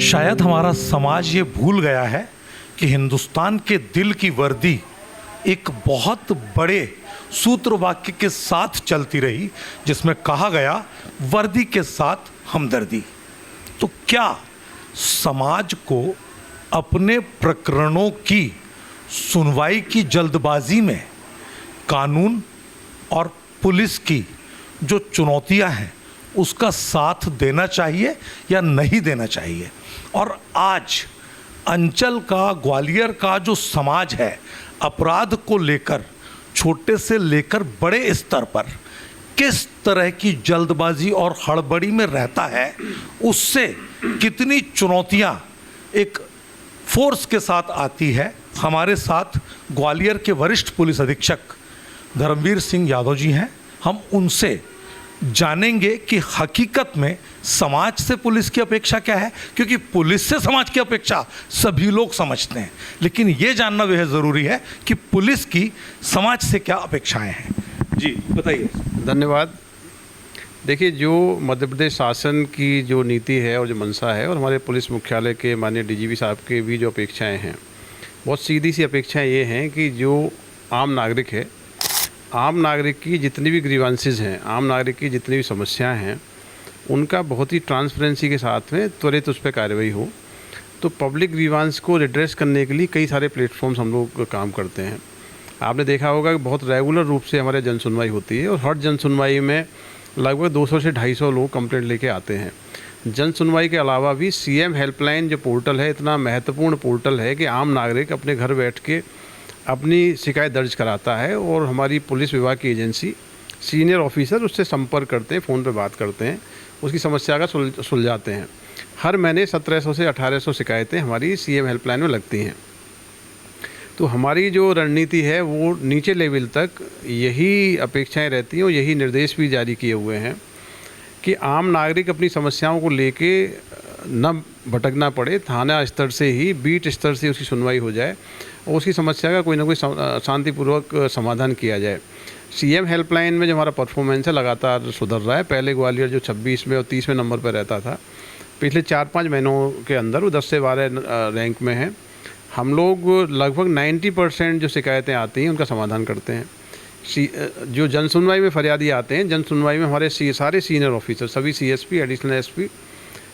शायद हमारा समाज ये भूल गया है कि हिंदुस्तान के दिल की वर्दी एक बहुत बड़े सूत्र वाक्य के साथ चलती रही, जिसमें कहा गया वर्दी के साथ हमदर्दी। तो क्या समाज को अपने प्रकरणों की सुनवाई की जल्दबाजी में कानून और पुलिस की जो चुनौतियां हैं उसका साथ देना चाहिए या नहीं देना चाहिए? और आज अंचल का, ग्वालियर का जो समाज है, अपराध को लेकर छोटे से लेकर बड़े स्तर पर किस तरह की जल्दबाजी और हड़बड़ी में रहता है, उससे कितनी चुनौतियां एक फोर्स के साथ आती है। हमारे साथ ग्वालियर के वरिष्ठ पुलिस अधीक्षक धर्मवीर सिंह यादव जी हैं। हम उनसे जानेंगे कि हकीकत में समाज से पुलिस की अपेक्षा क्या है, क्योंकि पुलिस से समाज की अपेक्षा सभी लोग समझते हैं, लेकिन ये जानना बेहद ज़रूरी है कि पुलिस की समाज से क्या अपेक्षाएं हैं। जी बताइए। धन्यवाद। देखिए, जो मध्य प्रदेश शासन की जो नीति है और जो मंशा है, और हमारे पुलिस मुख्यालय के माननीय डीजीपी साहब के भी जो अपेक्षाएं हैं, बहुत सीधी सी अपेक्षाएं ये हैं कि जो आम नागरिक है, आम नागरिक की जितनी भी ग्रीवांसेस हैं, आम नागरिक की जितनी भी समस्याएं हैं, उनका बहुत ही ट्रांसपेरेंसी के साथ में त्वरित उस पर कार्रवाई हो। तो पब्लिक ग्रीवांस को रिड्रेस करने के लिए कई सारे प्लेटफॉर्म्स हम लोग काम करते हैं। आपने देखा होगा कि बहुत रेगुलर रूप से हमारे जन सुनवाई होती है, और हर जन सुनवाई में लगभग 200 से 250 लोग कंप्लेंट लेके आते हैं। जन सुनवाई के अलावा भी सीएम हेल्पलाइन जो पोर्टल है, इतना महत्वपूर्ण पोर्टल है कि आम नागरिक अपने घर बैठ के अपनी शिकायत दर्ज कराता है, और हमारी पुलिस विभाग की एजेंसी सीनियर ऑफिसर उससे संपर्क करते हैं, फ़ोन पे बात करते हैं, उसकी समस्या का सुलझाते हैं। हर महीने 1700 से 1800 शिकायतें हमारी सीएम हेल्पलाइन में लगती हैं। तो हमारी जो रणनीति है वो नीचे लेवल तक यही अपेक्षाएं रहती हैं, और यही निर्देश भी जारी किए हुए हैं कि आम नागरिक अपनी समस्याओं को लेके न भटकना पड़े, थाना स्तर से ही, बीट स्तर से उसकी सुनवाई हो जाए और उसकी समस्या का कोई ना कोई शांतिपूर्वक समाधान किया जाए। सीएम हेल्पलाइन में जो हमारा परफॉर्मेंस है लगातार सुधर रहा है। पहले ग्वालियर जो 26वें और 30वें नंबर पर रहता था, पिछले 4-5 महीनों के अंदर वो 10 से 12 रैंक में है। हम लोग लगभग 90% जो शिकायतें आती हैं उनका समाधान करते हैं। जो जन सुनवाई में फरियादी आते हैं, जन सुनवाई में हमारे सारे सीनियर ऑफिसर, सभी सीएसपी, एडिशनल एसपी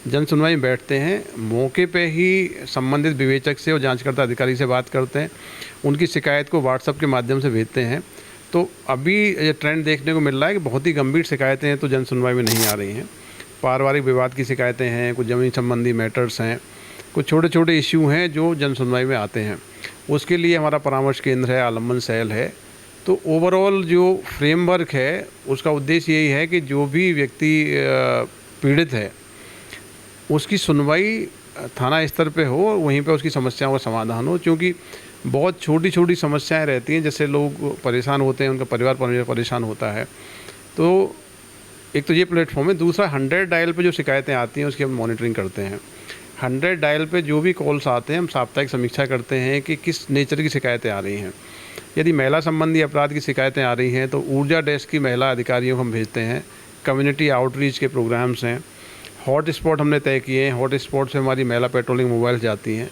जन सुनवाई में बैठते हैं, मौके पे ही संबंधित विवेचक से और जांचकर्ता अधिकारी से बात करते हैं, उनकी शिकायत को व्हाट्सएप के माध्यम से भेजते हैं। तो अभी ये ट्रेंड देखने को मिल रहा है कि बहुत ही गंभीर शिकायतें हैं तो जन सुनवाई में नहीं आ रही हैं। पारिवारिक विवाद की शिकायतें हैं, कुछ ज़मीन संबंधी मैटर्स हैं, कुछ छोटे छोटे इश्यू हैं जो जन सुनवाई में आते हैं। उसके लिए हमारा परामर्श केंद्र है, आलम्बन सेल है। तो ओवरऑल जो फ्रेमवर्क है उसका उद्देश्य यही है कि जो भी व्यक्ति पीड़ित है उसकी सुनवाई थाना स्तर पे हो, वहीं पे उसकी समस्याओं का समाधान हो। क्योंकि बहुत छोटी छोटी समस्याएं रहती हैं, जैसे लोग परेशान होते हैं, उनका परिवार परेशान होता है। तो एक तो ये प्लेटफॉर्म है। दूसरा, 100 डायल पे जो शिकायतें आती हैं उसकी हम मॉनिटरिंग करते हैं। 100 डायल पे जो भी कॉल्स आते हैं हम साप्ताहिक समीक्षा करते हैं कि किस नेचर की शिकायतें आ रही हैं। यदि महिला संबंधी अपराध की शिकायतें आ रही हैं तो ऊर्जा डेस्क की महिला अधिकारियों को हम भेजते हैं। कम्युनिटी आउटरीच के प्रोग्राम्स हैं। हॉट स्पॉट हमने तय किए हैं, हॉट स्पॉट से हमारी महिला पेट्रोलिंग मोबाइल जाती हैं।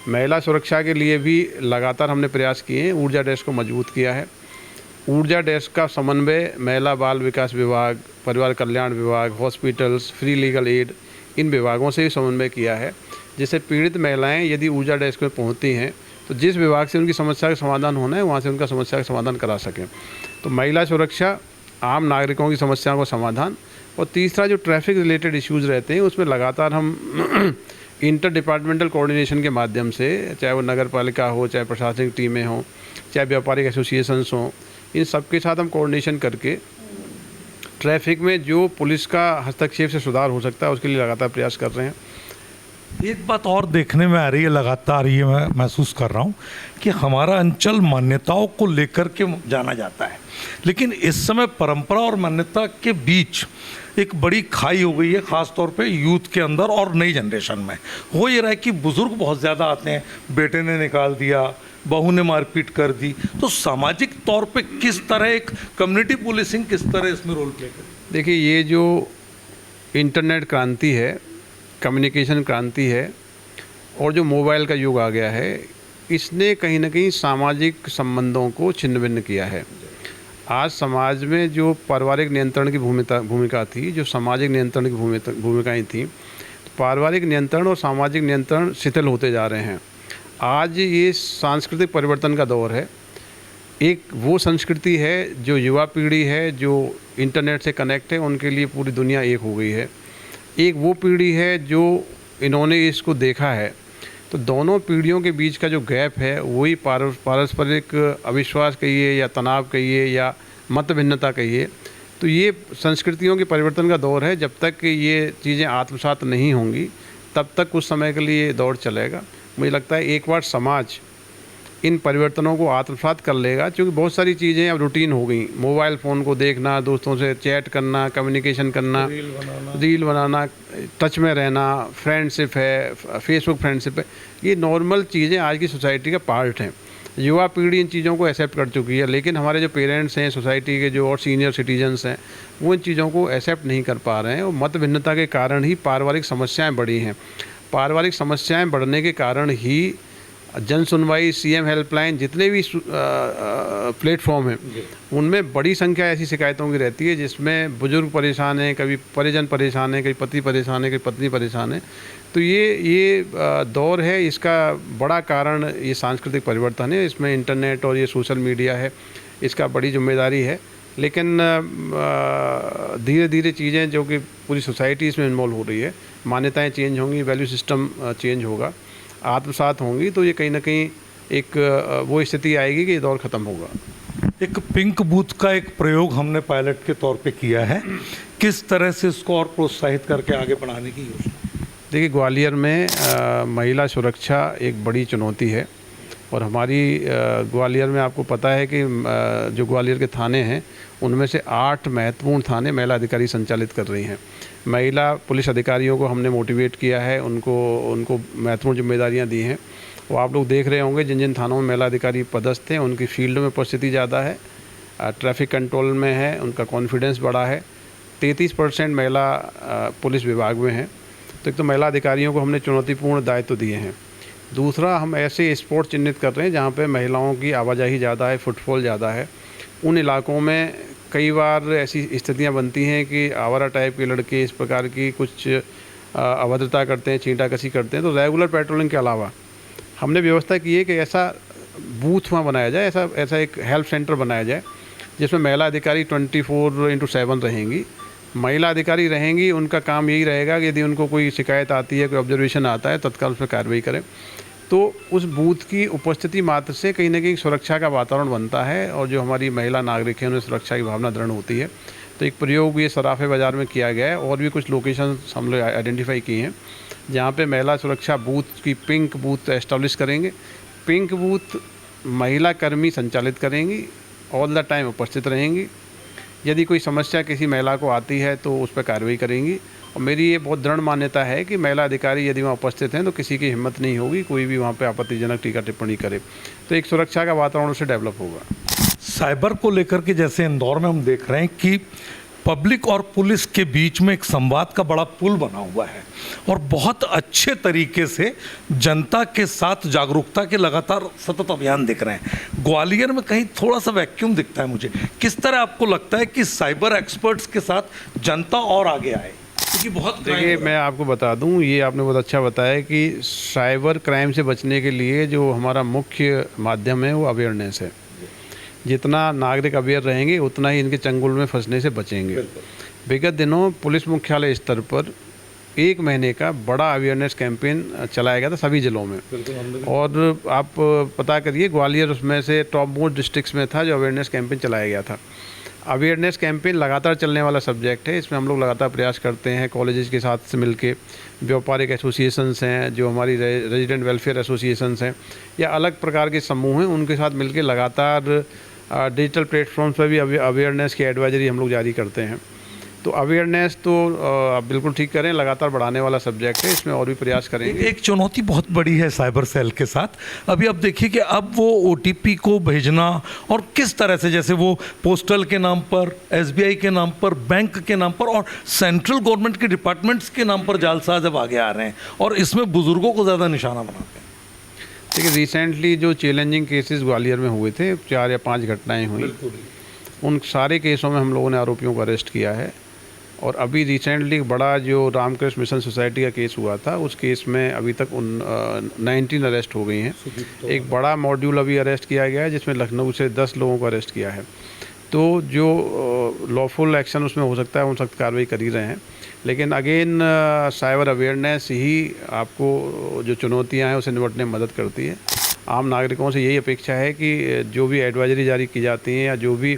महिला सुरक्षा के लिए भी लगातार हमने प्रयास किए हैं, ऊर्जा डेस्क को मजबूत किया है। ऊर्जा डेस्क का समन्वय महिला बाल विकास विभाग, परिवार कल्याण विभाग, हॉस्पिटल्स, फ्री लीगल एड, इन विभागों से भी समन्वय किया है, जिससे पीड़ित महिलाएं यदि ऊर्जा डेस्क में पहुंचती हैं तो जिस विभाग से उनकी समस्या का समाधान होना है वहां से उनका समस्या का समाधान करा सकें। तो महिला सुरक्षा, आम नागरिकों की समस्याओं का समाधान, और तीसरा जो ट्रैफिक रिलेटेड इश्यूज़ रहते हैं उसमें लगातार हम इंटर डिपार्टमेंटल कोऑर्डिनेशन के माध्यम से, चाहे वो नगर पालिका हो, चाहे प्रशासनिक टीमें हों, चाहे व्यापारिक एसोसिएशंस हों, इन सब के साथ हम कोऑर्डिनेशन करके ट्रैफिक में जो पुलिस का हस्तक्षेप से सुधार हो सकता है उसके लिए लगातार प्रयास कर रहे हैं। एक बात और देखने में आ रही है, लगातार ये मैं महसूस कर रहा हूँ कि हमारा अंचल मान्यताओं को लेकर के जाना जाता है, लेकिन इस समय परंपरा और मान्यता के बीच एक बड़ी खाई हो गई है, ख़ास तौर पे यूथ के अंदर और नई जनरेशन में। हो ये रहा है कि बुज़ुर्ग बहुत ज़्यादा आते हैं, बेटे ने निकाल दिया, बहू ने मारपीट कर दी। तो सामाजिक तौर पे किस तरह एक कम्युनिटी पुलिसिंग किस तरह इसमें रोल प्ले करे? देखिए, ये जो इंटरनेट क्रांति है कम्युनिकेशन क्रांति है और जो मोबाइल का युग आ गया है, इसने कहीं ना कहीं सामाजिक संबंधों को छिन्न भिन्न किया है। आज समाज में जो पारिवारिक नियंत्रण की भूमिका थी, जो सामाजिक नियंत्रण की भूमिकाएं थी, पारिवारिक नियंत्रण और सामाजिक नियंत्रण शिथिल होते जा रहे हैं। आज ये सांस्कृतिक परिवर्तन का दौर है। एक वो संस्कृति है जो युवा पीढ़ी है, जो इंटरनेट से कनेक्ट है, उनके लिए पूरी दुनिया एक हो गई है। एक वो पीढ़ी है जो इन्होंने इसको देखा है। तो दोनों पीढ़ियों के बीच का जो गैप है वही पारस्परिक अविश्वास कहिए या तनाव कहिए या मत भिन्नता कहिए। तो ये संस्कृतियों के परिवर्तन का दौर है। जब तक ये चीज़ें आत्मसात नहीं होंगी तब तक कुछ समय के लिए दौर चलेगा। मुझे लगता है एक बार समाज इन परिवर्तनों को आत्मसात कर लेगा, क्योंकि बहुत सारी चीज़ें अब रूटीन हो गई। मोबाइल फ़ोन को देखना, दोस्तों से चैट करना, कम्युनिकेशन करना, रील बनाना, टच में रहना, फ्रेंडशिप है, फेसबुक फ्रेंडशिप है, ये नॉर्मल चीज़ें आज की सोसाइटी का पार्ट हैं। युवा पीढ़ी इन चीज़ों को एक्सेप्ट कर चुकी है, लेकिन हमारे जो पेरेंट्स हैं, सोसाइटी के जो और सीनियर सिटीजन्स हैं, वो इन चीज़ों को एक्सेप्ट नहीं कर पा रहे हैं और मत भिन्नता के कारण ही पारिवारिक समस्याएँ बढ़ी हैं। पारिवारिक समस्याएँ बढ़ने के कारण ही जन सुनवाई, सीएम हेल्पलाइन, जितने भी प्लेटफॉर्म हैं, उनमें बड़ी संख्या ऐसी शिकायतों की रहती है जिसमें बुजुर्ग परेशान हैं, कभी परिजन परेशान है, कभी पति परेशान है, कभी पत्नी परेशान है। तो ये दौर है, इसका बड़ा कारण ये सांस्कृतिक परिवर्तन है। इसमें इंटरनेट और ये सोशल मीडिया है, इसका बड़ी जिम्मेदारी है। लेकिन धीरे धीरे चीज़ें जो कि पूरी सोसाइटी इसमें इन्वॉल्व हो रही है, मान्यताएं चेंज होंगी, वैल्यू सिस्टम चेंज होगा, आत्मसात होंगी, तो ये कहीं ना कहीं एक वो स्थिति आएगी कि ये दौर ख़त्म होगा। एक पिंक बूथ का एक प्रयोग हमने पायलट के तौर पे किया है, किस तरह से इसको और प्रोत्साहित करके आगे बढ़ाने की योजना? देखिए, ग्वालियर में महिला सुरक्षा एक बड़ी चुनौती है और हमारी ग्वालियर में आपको पता है कि जो ग्वालियर के थाने हैं उनमें से 8 महत्वपूर्ण थाने महिला अधिकारी संचालित कर रही हैं। महिला पुलिस अधिकारियों को हमने मोटिवेट किया है, उनको महत्वपूर्ण जिम्मेदारियां दी हैं। वो आप लोग देख रहे होंगे जिन जिन थानों में महिला अधिकारी पदस्थ हैं उनकी फील्ड में उपस्थिति ज़्यादा है, ट्रैफिक कंट्रोल में है, उनका कॉन्फिडेंस बढ़ा है। 33% महिला पुलिस विभाग में हैं। तो एक तो महिला अधिकारियों को हमने चुनौतीपूर्ण दायित्व दिए हैं। दूसरा, हम ऐसे स्पॉट चिन्हित कर रहे हैं जहाँ पे महिलाओं की आवाजाही ज़्यादा है, फुटफॉल ज़्यादा है। उन इलाकों में कई बार ऐसी स्थितियाँ बनती हैं कि आवारा टाइप के लड़के इस प्रकार की कुछ अभद्रता करते हैं, छींटाकशी करते हैं। तो रेगुलर पेट्रोलिंग के अलावा हमने व्यवस्था की है कि ऐसा बूथ वहाँ बनाया जाए, ऐसा एक हेल्प सेंटर बनाया जाए जिसमें महिला अधिकारी 24/7 रहेंगी। महिला अधिकारी रहेंगी, उनका काम यही रहेगा कि यदि उनको कोई शिकायत आती है, कोई ऑब्जर्वेशन आता है, तत्काल उस पर कार्रवाई करें। तो उस बूथ की उपस्थिति मात्र से कहीं ना कहीं सुरक्षा का वातावरण बनता है और जो हमारी महिला नागरिक हैं उन्हें सुरक्षा की भावना दृढ़ होती है। तो एक प्रयोग ये सराफे बाज़ार में किया गया है और भी कुछ लोकेशन हम लोग आइडेंटिफाई किए हैं जहाँ पे महिला सुरक्षा बूथ की पिंक बूथ एस्टेब्लिश करेंगे। पिंक बूथ महिला कर्मी संचालित करेंगी, ऑल द टाइम उपस्थित रहेंगी। यदि कोई समस्या किसी महिला को आती है तो उस पर कार्रवाई करेंगी। और मेरी ये बहुत दृढ़ मान्यता है कि महिला अधिकारी यदि वहाँ उपस्थित हैं तो किसी की हिम्मत नहीं होगी कोई भी वहाँ पे आपत्तिजनक टीका टिप्पणी करे। तो एक सुरक्षा का वातावरण उससे डेवलप होगा। साइबर को लेकर के जैसे इंदौर में हम देख रहे हैं कि पब्लिक और पुलिस के बीच में एक संवाद का बड़ा पुल बना हुआ है और बहुत अच्छे तरीके से जनता के साथ जागरूकता के लगातार सतत अभियान दिख रहे हैं। ग्वालियर में कहीं थोड़ा सा वैक्यूम दिखता है मुझे। किस तरह आपको लगता है कि साइबर एक्सपर्ट्स के साथ जनता और आगे आए? क्योंकि बहुत देखिए, मैं आपको बता दूं, ये आपने बहुत अच्छा बताया कि साइबर क्राइम से बचने के लिए जो हमारा मुख्य माध्यम है वो अवेयरनेस है। जितना नागरिक अवेयर रहेंगे उतना ही इनके चंगुल में फंसने से बचेंगे। विगत दिनों पुलिस मुख्यालय स्तर पर 1 महीने का बड़ा अवेयरनेस कैंपेन चलाया गया था सभी ज़िलों में। और आप पता करिए, ग्वालियर उसमें से टॉप मोस्ट डिस्ट्रिक्ट्स में था जो अवेयरनेस कैंपेन चलाया गया था। अवेयरनेस कैंपेन लगातार चलने वाला सब्जेक्ट है। इसमें हम लोग लगातार प्रयास करते हैं कॉलेजेस के साथ से मिलके, व्यापारिक एसोसिएशंस हैं, जो हमारी रेजिडेंट वेलफेयर एसोसिएशंस हैं या अलग प्रकार के समूह हैं, उनके साथ मिलके लगातार डिजिटल प्लेटफॉर्म्स पर भी अवेयरनेस की एडवाइजरी हम लोग जारी करते हैं। तो अवेयरनेस तो आप बिल्कुल ठीक करें, लगातार बढ़ाने वाला सब्जेक्ट है, इसमें और भी प्रयास करेंगे। एक चुनौती बहुत बड़ी है साइबर सेल के साथ। अभी आप देखिए कि अब वो ओटीपी को भेजना और किस तरह से, जैसे वो पोस्टल के नाम पर, एसबीआई के नाम पर, बैंक के नाम पर और सेंट्रल गवर्नमेंट के डिपार्टमेंट्स के नाम पर जालसाज अब आगे आ रहे हैं और इसमें बुजुर्गों को ज़्यादा निशाना बनाते हैं। देखिए रिसेंटली जो चैलेंजिंग केसेस ग्वालियर में हुए थे, 4 या 5 घटनाएं हुई, उन सारे केसों में हम लोगों ने आरोपियों को अरेस्ट किया है। और अभी रिसेंटली बड़ा जो रामकृष्ण मिशन सोसाइटी का केस हुआ था, उस केस में अभी तक 19 अरेस्ट हो गई हैं। एक बड़ा मॉड्यूल अभी अरेस्ट किया गया है जिसमें लखनऊ से 10 लोगों को अरेस्ट किया है। तो जो लॉफुल एक्शन उसमें हो सकता है उन सख्त कार्रवाई कर ही रहे हैं। लेकिन अगेन साइबर अवेयरनेस ही आपको जो चुनौतियां हैं उसे निपटने में मदद करती है। आम नागरिकों से यही अपेक्षा है कि जो भी एडवाइजरी जारी की जाती है या जो भी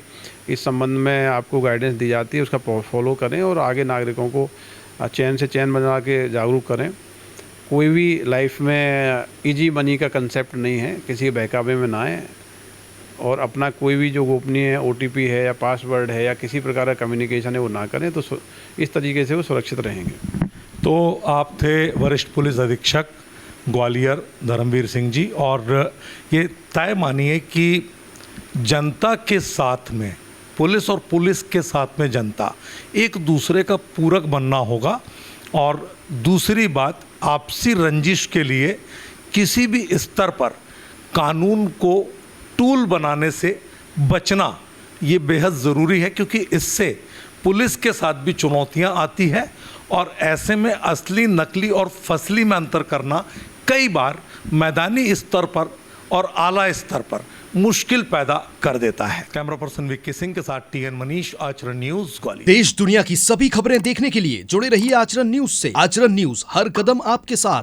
इस संबंध में आपको गाइडेंस दी जाती है उसका फॉलो करें और आगे नागरिकों को चैन से चैन बना के जागरूक करें। कोई भी लाइफ में इजी मनी का कंसेप्ट नहीं है, किसी के बहकावे में ना आए और अपना कोई भी जो गोपनीय ओटीपी है या पासवर्ड है या किसी प्रकार का कम्युनिकेशन है वो ना करें, तो इस तरीके से वो सुरक्षित रहेंगे। तो आप थे वरिष्ठ पुलिस अधीक्षक ग्वालियर धर्मवीर सिंह जी, और ये तय मानिए कि जनता के साथ में पुलिस और पुलिस के साथ में जनता एक दूसरे का पूरक बनना होगा। और दूसरी बात, आपसी रंजिश के लिए किसी भी स्तर पर कानून को टूल बनाने से बचना ये बेहद ज़रूरी है, क्योंकि इससे पुलिस के साथ भी चुनौतियां आती है और ऐसे में असली, नकली और फसली में अंतर करना कई बार मैदानी स्तर पर और आला स्तर पर मुश्किल पैदा कर देता है। कैमरा पर्सन विक्की सिंह के साथ TN मनीष, आचरण न्यूज ग्वालियर। देश दुनिया की सभी खबरें देखने के लिए जुड़े रहिए आचरण न्यूज से। आचरण न्यूज हर कदम आपके साथ।